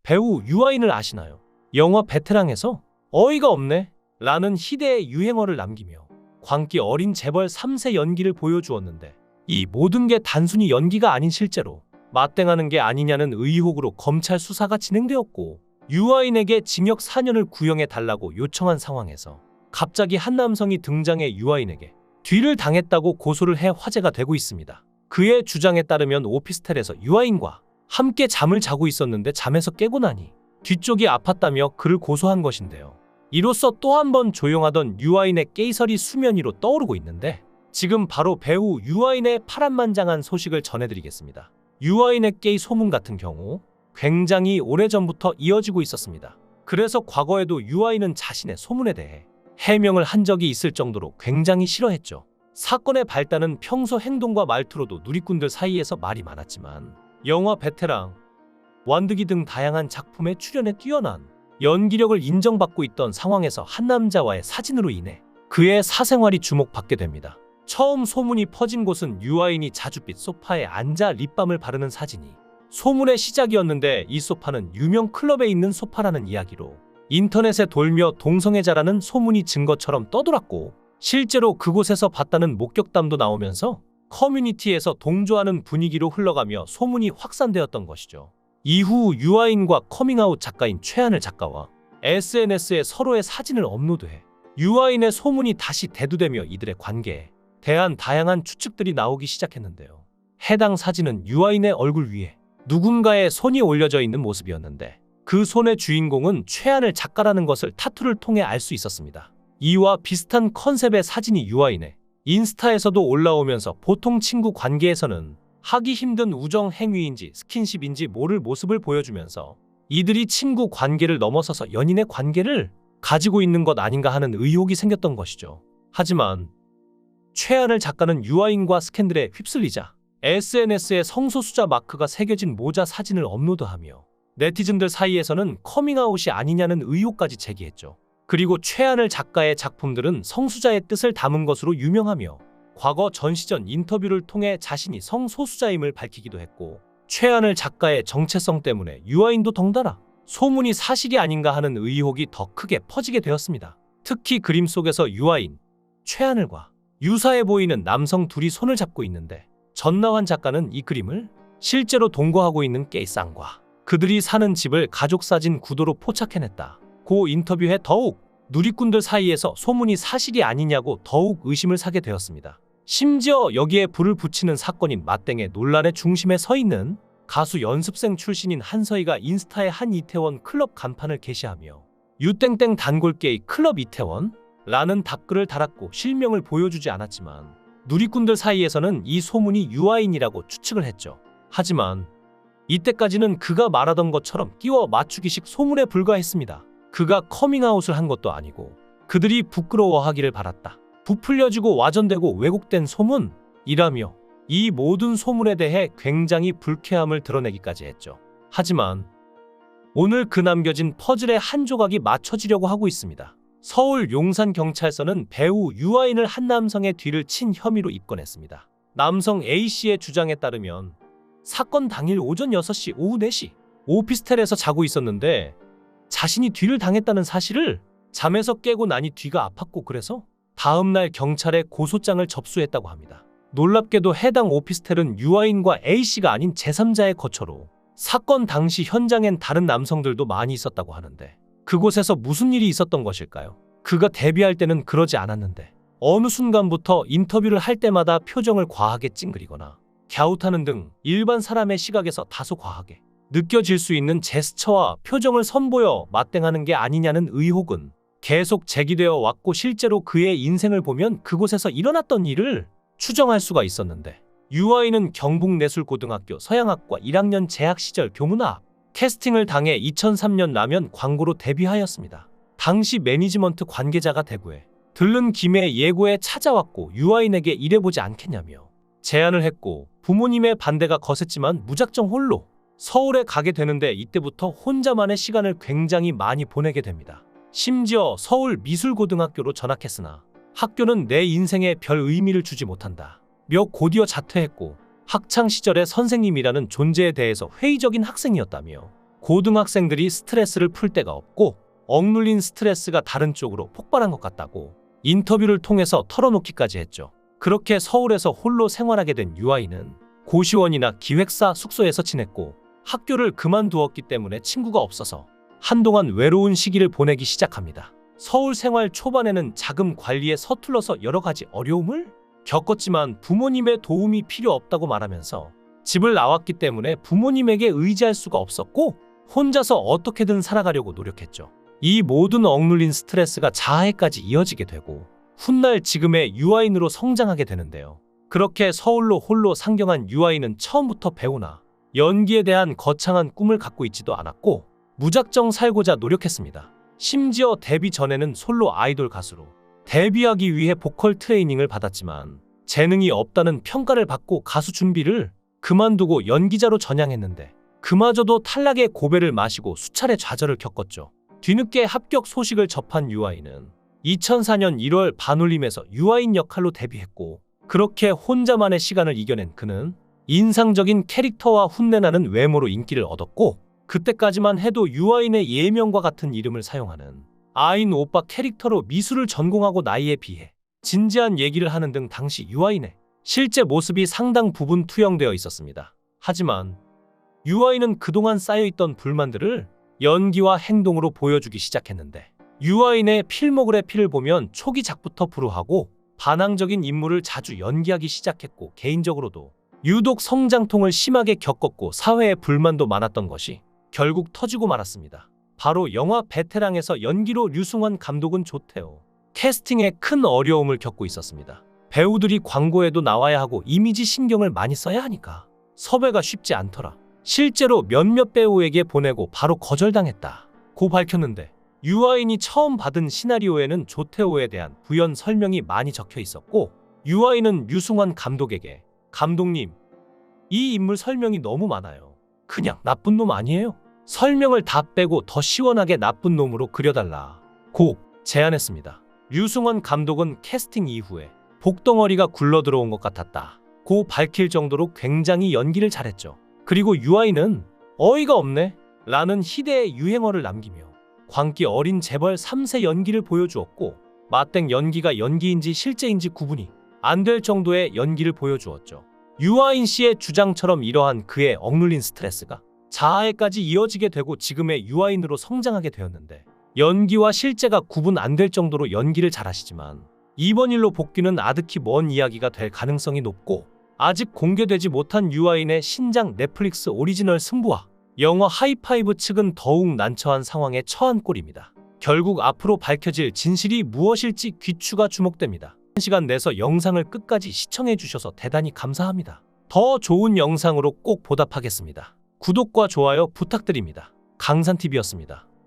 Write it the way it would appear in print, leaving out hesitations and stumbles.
배우 유아인을 아시나요? 영화 베테랑에서 어이가 없네 라는 희대의 유행어를 남기며 광기 어린 재벌 3세 연기를 보여주었는데, 이 모든 게 단순히 연기가 아닌 실제로 맞대응하는 게 아니냐는 의혹으로 검찰 수사가 진행되었고, 유아인에게 징역 4년을 구형해 달라고 요청한 상황에서 갑자기 한 남성이 등장해 유아인에게 뒤를 당했다고 고소를 해 화제가 되고 있습니다. 그의 주장에 따르면 오피스텔에서 유아인과 함께 잠을 자고 있었는데 잠에서 깨고 나니 뒤쪽이 아팠다며 그를 고소한 것인데요. 이로써 또 한 번 조용하던 유아인의 깨이설이 수면 위로 떠오르고 있는데, 지금 바로 배우 유아인의 파란만장한 소식을 전해드리겠습니다. 유아인의 깨이 소문 같은 경우 굉장히 오래전부터 이어지고 있었습니다. 그래서 과거에도 유아인은 자신의 소문에 대해 해명을 한 적이 있을 정도로 굉장히 싫어했죠. 사건의 발단은 평소 행동과 말투로도 누리꾼들 사이에서 말이 많았지만, 영화 베테랑, 완득이 등 다양한 작품에 출연해 뛰어난 연기력을 인정받고 있던 상황에서 한 남자와의 사진으로 인해 그의 사생활이 주목받게 됩니다. 처음 소문이 퍼진 곳은 유아인이 자줏빛 소파에 앉아 립밤을 바르는 사진이 소문의 시작이었는데, 이 소파는 유명 클럽에 있는 소파라는 이야기로 인터넷에 돌며 동성애자라는 소문이 증거처럼 떠돌았고, 실제로 그곳에서 봤다는 목격담도 나오면서 커뮤니티에서 동조하는 분위기로 흘러가며 소문이 확산되었던 것이죠. 이후 유아인과 커밍아웃 작가인 최하늘 작가와 SNS에 서로의 사진을 업로드해 유아인의 소문이 다시 대두되며 이들의 관계에 대한 다양한 추측들이 나오기 시작했는데요. 해당 사진은 유아인의 얼굴 위에 누군가의 손이 올려져 있는 모습이었는데, 그 손의 주인공은 최하늘 작가라는 것을 타투를 통해 알 수 있었습니다. 이와 비슷한 컨셉의 사진이 유아인의 인스타에서도 올라오면서 보통 친구 관계에서는 하기 힘든 우정 행위인지 스킨십인지 모를 모습을 보여주면서 이들이 친구 관계를 넘어서서 연인의 관계를 가지고 있는 것 아닌가 하는 의혹이 생겼던 것이죠. 하지만 최하늘 작가는 유아인과 스캔들에 휩쓸리자 SNS에 성소수자 마크가 새겨진 모자 사진을 업로드하며 네티즌들 사이에서는 커밍아웃이 아니냐는 의혹까지 제기했죠. 그리고 최하늘 작가의 작품들은 성수자의 뜻을 담은 것으로 유명하며, 과거 전시전 인터뷰를 통해 자신이 성소수자임을 밝히기도 했고, 최하늘 작가의 정체성 때문에 유아인도 덩달아 소문이 사실이 아닌가 하는 의혹이 더 크게 퍼지게 되었습니다. 특히 그림 속에서 유아인, 최하늘과 유사해 보이는 남성 둘이 손을 잡고 있는데, 전나환 작가는 이 그림을 실제로 동거하고 있는 깨이쌍과 그들이 사는 집을 가족사진 구도로 포착해냈다 고 인터뷰해 더욱 누리꾼들 사이에서 소문이 사실이 아니냐고 더욱 의심을 사게 되었습니다. 심지어 여기에 불을 붙이는 사건인 맞땡의 논란의 중심에 서 있는 가수 연습생 출신인 한서희가 인스타에 한 이태원 클럽 간판을 게시하며 유땡땡 단골게이 클럽 이태원? 라는 답글을 달았고, 실명을 보여주지 않았지만 누리꾼들 사이에서는 이 소문이 유아인이라고 추측을 했죠. 하지만 이때까지는 그가 말하던 것처럼 끼워 맞추기식 소문에 불과했습니다. 그가 커밍아웃을 한 것도 아니고 그들이 부끄러워하기를 바랐다, 부풀려지고 와전되고 왜곡된 소문이라며 이 모든 소문에 대해 굉장히 불쾌함을 드러내기까지 했죠. 하지만 오늘 그 남겨진 퍼즐의 한 조각이 맞춰지려고 하고 있습니다. 서울 용산경찰서는 배우 유아인을 한 남성의 뒤를 친 혐의로 입건했습니다. 남성 A씨의 주장에 따르면 사건 당일 오전 6시, 오후 4시 오피스텔에서 자고 있었는데 자신이 뒤를 당했다는 사실을 잠에서 깨고 나니 뒤가 아팠고, 그래서 다음날 경찰에 고소장을 접수했다고 합니다. 놀랍게도 해당 오피스텔은 유아인과 A씨가 아닌 제3자의 거처로 사건 당시 현장엔 다른 남성들도 많이 있었다고 하는데, 그곳에서 무슨 일이 있었던 것일까요? 그가 데뷔할 때는 그러지 않았는데 어느 순간부터 인터뷰를 할 때마다 표정을 과하게 찡그리거나 갸웃하는 등 일반 사람의 시각에서 다소 과하게 느껴질 수 있는 제스처와 표정을 선보여 맞대응하는 게 아니냐는 의혹은 계속 제기되어 왔고, 실제로 그의 인생을 보면 그곳에서 일어났던 일을 추정할 수가 있었는데, 유아인은 경북내술고등학교 서양학과 1학년 재학 시절 교문화 캐스팅을 당해 2003년 라면 광고로 데뷔하였습니다. 당시 매니지먼트 관계자가 대구에 들른 김에 예고에 찾아왔고 유아인에게 일해보지 않겠냐며 제안을 했고, 부모님의 반대가 거셌지만 무작정 홀로 서울에 가게 되는데, 이때부터 혼자만의 시간을 굉장히 많이 보내게 됩니다. 심지어 서울미술고등학교로 전학했으나 학교는 내 인생에 별 의미를 주지 못한다 며 곧이어 자퇴했고, 학창시절의 선생님이라는 존재에 대해서 회의적인 학생이었다며 고등학생들이 스트레스를 풀 데가 없고 억눌린 스트레스가 다른 쪽으로 폭발한 것 같다고 인터뷰를 통해서 털어놓기까지 했죠. 그렇게 서울에서 홀로 생활하게 된 유아인은 고시원이나 기획사 숙소에서 지냈고 학교를 그만두었기 때문에 친구가 없어서 한동안 외로운 시기를 보내기 시작합니다. 서울 생활 초반에는 자금 관리에 서툴러서 여러 가지 어려움을 겪었지만 부모님의 도움이 필요 없다고 말하면서 집을 나왔기 때문에 부모님에게 의지할 수가 없었고 혼자서 어떻게든 살아가려고 노력했죠. 이 모든 억눌린 스트레스가 자아에까지 이어지게 되고 훗날 지금의 유아인으로 성장하게 되는데요. 그렇게 서울로 홀로 상경한 유아인은 처음부터 배우나 연기에 대한 거창한 꿈을 갖고 있지도 않았고 무작정 살고자 노력했습니다. 심지어 데뷔 전에는 솔로 아이돌 가수로 데뷔하기 위해 보컬 트레이닝을 받았지만 재능이 없다는 평가를 받고 가수 준비를 그만두고 연기자로 전향했는데 그마저도 탈락의 고배를 마시고 수차례 좌절을 겪었죠. 뒤늦게 합격 소식을 접한 유아인은 2004년 1월 반올림에서 유아인 역할로 데뷔했고 그렇게 혼자만의 시간을 이겨낸 그는 인상적인 캐릭터와 훈내나는 외모로 인기를 얻었고 그때까지만 해도 유아인의 예명과 같은 이름을 사용하는 아인 오빠 캐릭터로 미술을 전공하고 나이에 비해 진지한 얘기를 하는 등 당시 유아인의 실제 모습이 상당 부분 투영되어 있었습니다. 하지만 유아인은 그동안 쌓여있던 불만들을 연기와 행동으로 보여주기 시작했는데 유아인의 필모그래피를 보면 초기작부터 불우하고 반항적인 인물을 자주 연기하기 시작했고 개인적으로도 유독 성장통을 심하게 겪었고 사회에 불만도 많았던 것이 결국 터지고 말았습니다. 바로 영화 베테랑에서 연기로 류승환 감독은 조태호 캐스팅에 큰 어려움을 겪고 있었습니다. 배우들이 광고에도 나와야 하고 이미지 신경을 많이 써야 하니까 섭외가 쉽지 않더라. 실제로 몇몇 배우에게 보내고 바로 거절당했다고 밝혔는데 유아인이 처음 받은 시나리오에는 조태호에 대한 부연 설명이 많이 적혀 있었고 유아인은 류승환 감독에게 감독님, 이 인물 설명이 너무 많아요. 그냥 나쁜 놈 아니에요? 설명을 다 빼고 더 시원하게 나쁜 놈으로 그려달라고 제안했습니다. 류승환 감독은 캐스팅 이후에 복덩어리가 굴러들어온 것 같았다고 밝힐 정도로 굉장히 연기를 잘했죠. 그리고 유아인은 어이가 없네 라는 희대의 유행어를 남기며 광기 어린 재벌 3세 연기를 보여주었고 맞땡 연기가 연기인지 실제인지 구분이 안 될 정도의 연기를 보여주었죠. 유아인 씨의 주장처럼 이러한 그의 억눌린 스트레스가 자아에까지 이어지게 되고 지금의 유아인으로 성장하게 되었는데 연기와 실제가 구분 안 될 정도로 연기를 잘하시지만 이번 일로 복귀는 아득히 먼 이야기가 될 가능성이 높고 아직 공개되지 못한 유아인의 신작 넷플릭스 오리지널 승부와 영화 하이파이브 측은 더욱 난처한 상황에 처한 꼴입니다. 결국 앞으로 밝혀질 진실이 무엇일지 귀추가 주목됩니다. 한 시간 내서 영상을 끝까지 시청해 주셔서 대단히 감사합니다. 더 좋은 영상으로 꼭 보답하겠습니다. 구독과 좋아요 부탁드립니다. 강산TV였습니다.